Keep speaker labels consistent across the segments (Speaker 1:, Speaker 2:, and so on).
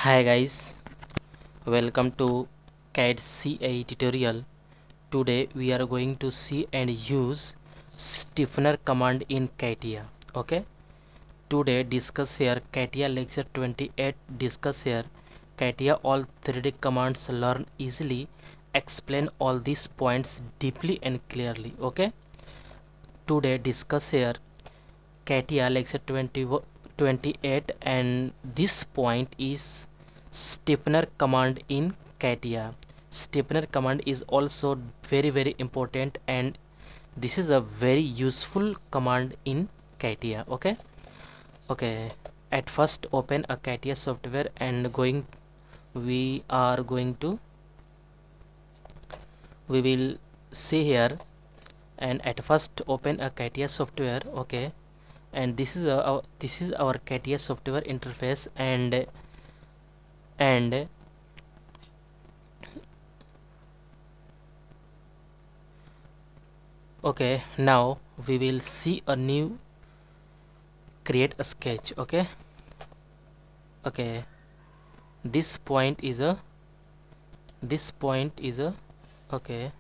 Speaker 1: Hi guys, welcome to CAD CA tutorial. Today we are going to see and use stiffener command in CATIA. Okay, today discuss here CATIA lecture 28. Discuss here CATIA all 3D commands, learn easily, explain all these points deeply and clearly. Okay, today discuss here CATIA lecture 28, and this point is stiffener command in CATIA. Stiffener command is also very important, and this is a very useful command in CATIA. Okay, at first open a CATIA software and we will see here, and at first open a CATIA software. Okay, and this is our CATIA software interface, and okay, now we will see a new create a sketch. Okay, this point is a okay,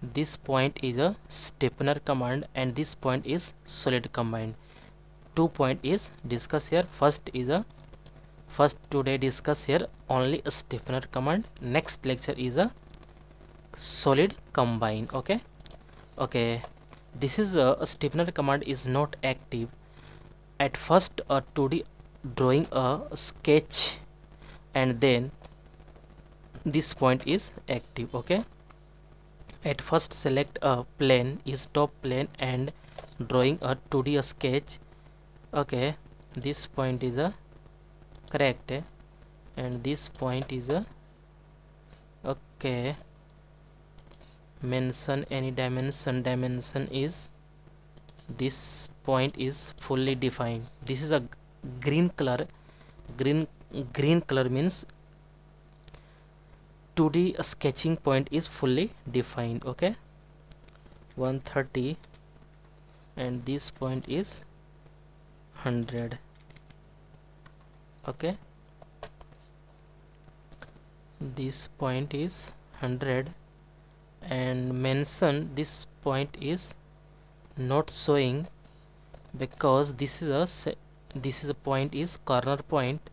Speaker 1: this point is a stiffener command, and this point is solid command. 2 point is discuss here. First today discuss here only a stiffener command. Next lecture is a solid combine. Okay, this is a stiffener command is not active. At first a 2D drawing a sketch, and then this point is active. Okay, at first select a plane is top plane and drawing a 2D sketch. Okay, this point is a correct, and this point is a okay. Mention any dimension is this point is fully defined. This is a green color. Green color means 2D sketching point is fully defined. Okay, 130, and this point is 100. Okay, this point is 100, and mention this point is not showing because this is a point is corner point,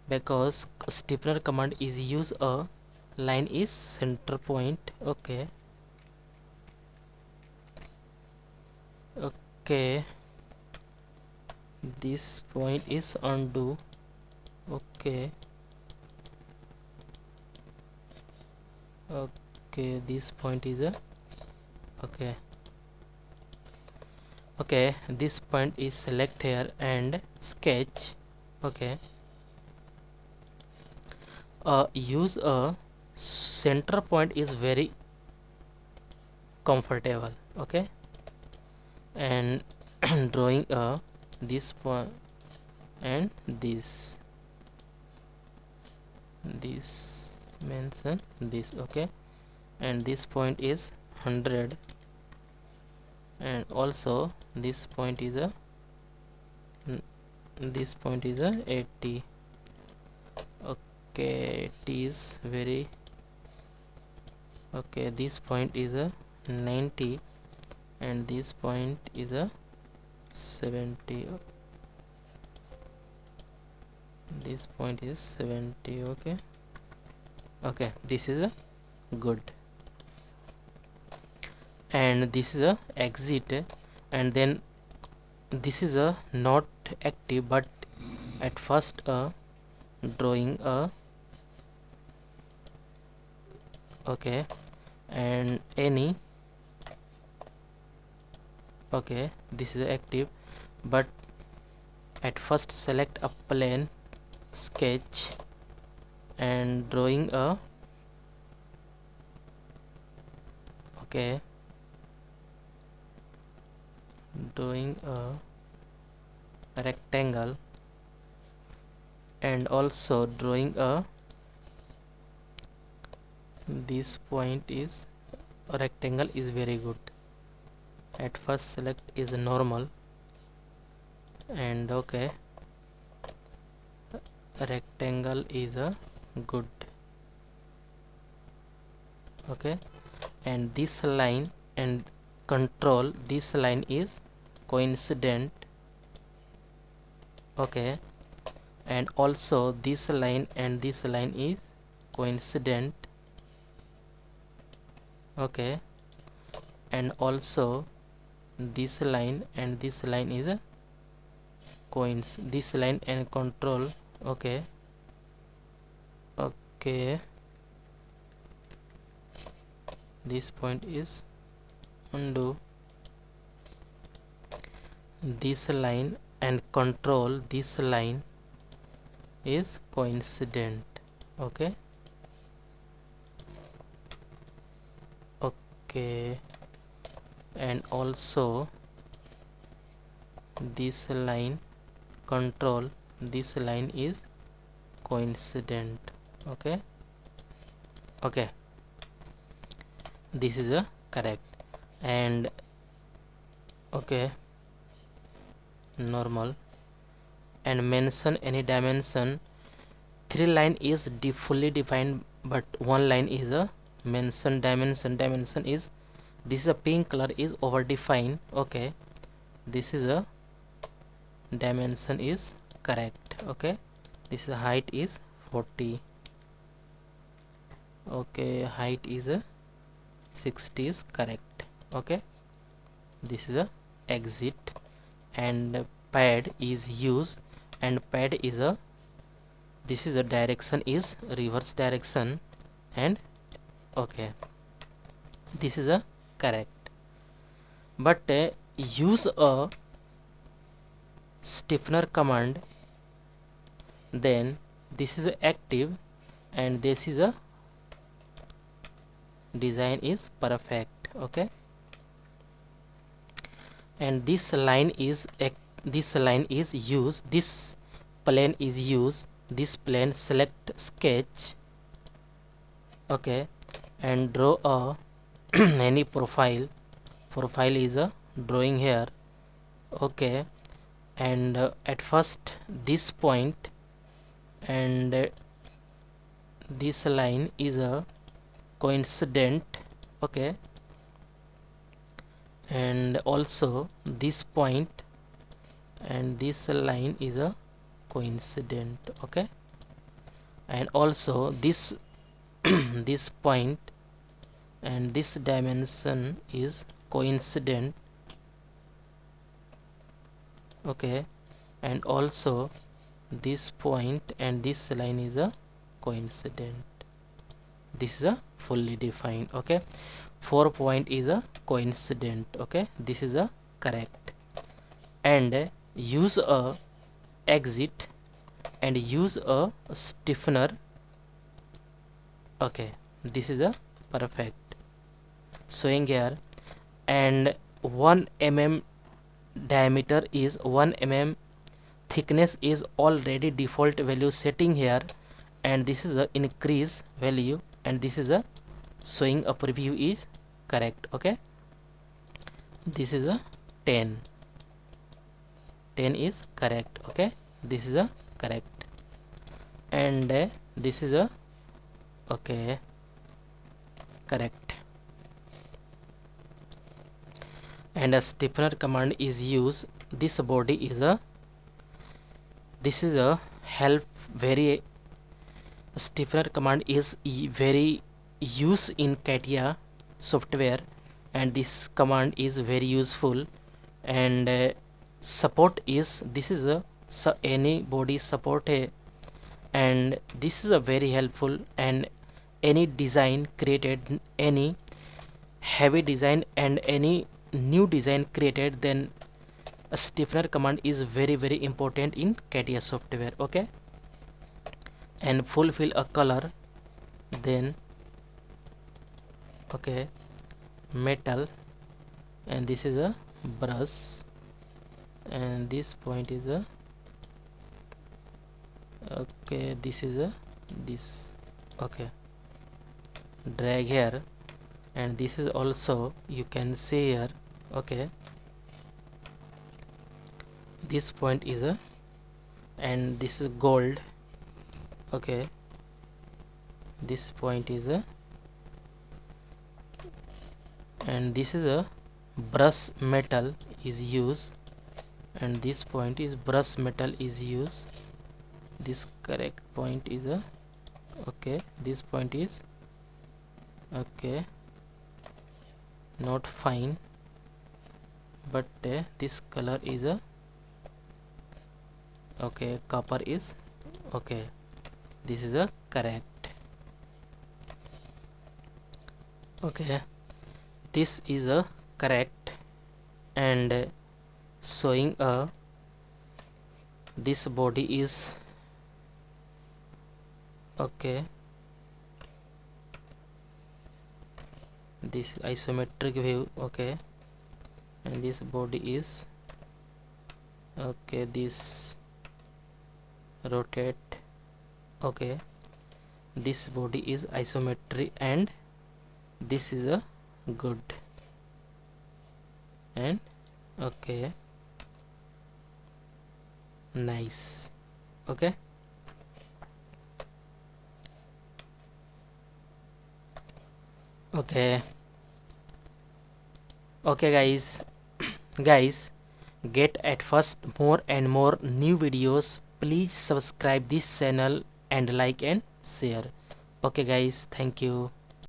Speaker 1: because stiffener command is use a line is center point. Okay, this point is undo. Okay, this point is a okay, this point is select here and sketch. Okay, use a center point is very comfortable. Okay, and drawing a this point and this mention this. Okay, and this point is 100, and also this point is a 80. Okay, it is very okay. This point is a 90, and this point is a 70. This point is 70. Okay, this is a good, and this is a exit, and then this is a not active, but at first drawing a okay, and any okay, this is active, but at first select a plane sketch and drawing a okay, drawing a rectangle, and also drawing a this point is a rectangle is very good. At first select is normal, and okay, rectangle is a good. Okay, and this line and control, this line is coincident. Okay, and also this line and this line is coincident. Okay, and also this line and this line is a this line and control. Okay, okay, this point is undo. This line and control, this line is coincident. Okay, okay, and also this line control, this line is coincident. Okay, okay, this is a correct. And okay, normal, and mention any dimension. 3 line is fully defined, but 1 line is a mention dimension. Dimension is, this is a pink color is over defined. Okay, this is a dimension is correct. Okay, this is height is 40. Okay, height is a 60 is correct. Okay, this is a exit, and pad is used, and pad is a, this is a direction is reverse direction, and okay, this is a correct. But use a stiffener command, then this is a active, and this is a design is perfect. Okay, and this line is used, this plane is used, this plane select sketch. Okay, and draw a any profile is a drawing here. Okay, and at first this point and this line is a coincident. Okay, and also this point and this line is a coincident. Okay, and also this this point and this dimension is coincident. Okay, and also this point and this line is a coincident. This is a fully defined. Okay, 4 point is a coincident. Okay, this is a correct. And use a exit and use a stiffener. Okay, this is a perfect showing here. And 1 mm diameter is 1 mm, thickness is already default value setting here, and this is a increase value, and this is a showing a preview is correct. Okay, this is a 10 is correct. Okay, this is a correct, and this is a okay correct. And a stiffener command is used. This body is a, this is a help very, stiffener command is very used in CATIA software, and this command is very useful. And support is, this is a any body support, and this is a very helpful. And any design created, any heavy design and any new design created, then a stiffener command is very important in CATIA software. Okay, and fulfill a color, then okay metal, and this is a brush, and this point is a okay, this is a this. Okay, drag here, and this is also you can see here. Okay, this point is a, and this is gold, Okay, this point is a, and this is a brush metal is used, and this point is brush metal is used. This correct point is a, okay, this point is, okay, not fine, but this color is a, okay, copper is, okay, this is a correct. Okay, this is a correct, and showing a, this body is, okay, this isometric view, okay, and this body is, okay, this rotate, okay, this body is isometry, and this is a good, and okay, nice. Okay, okay, okay guys. Guys, get at first more and more new videos. Please subscribe this channel and like and share. Okay guys, thank you.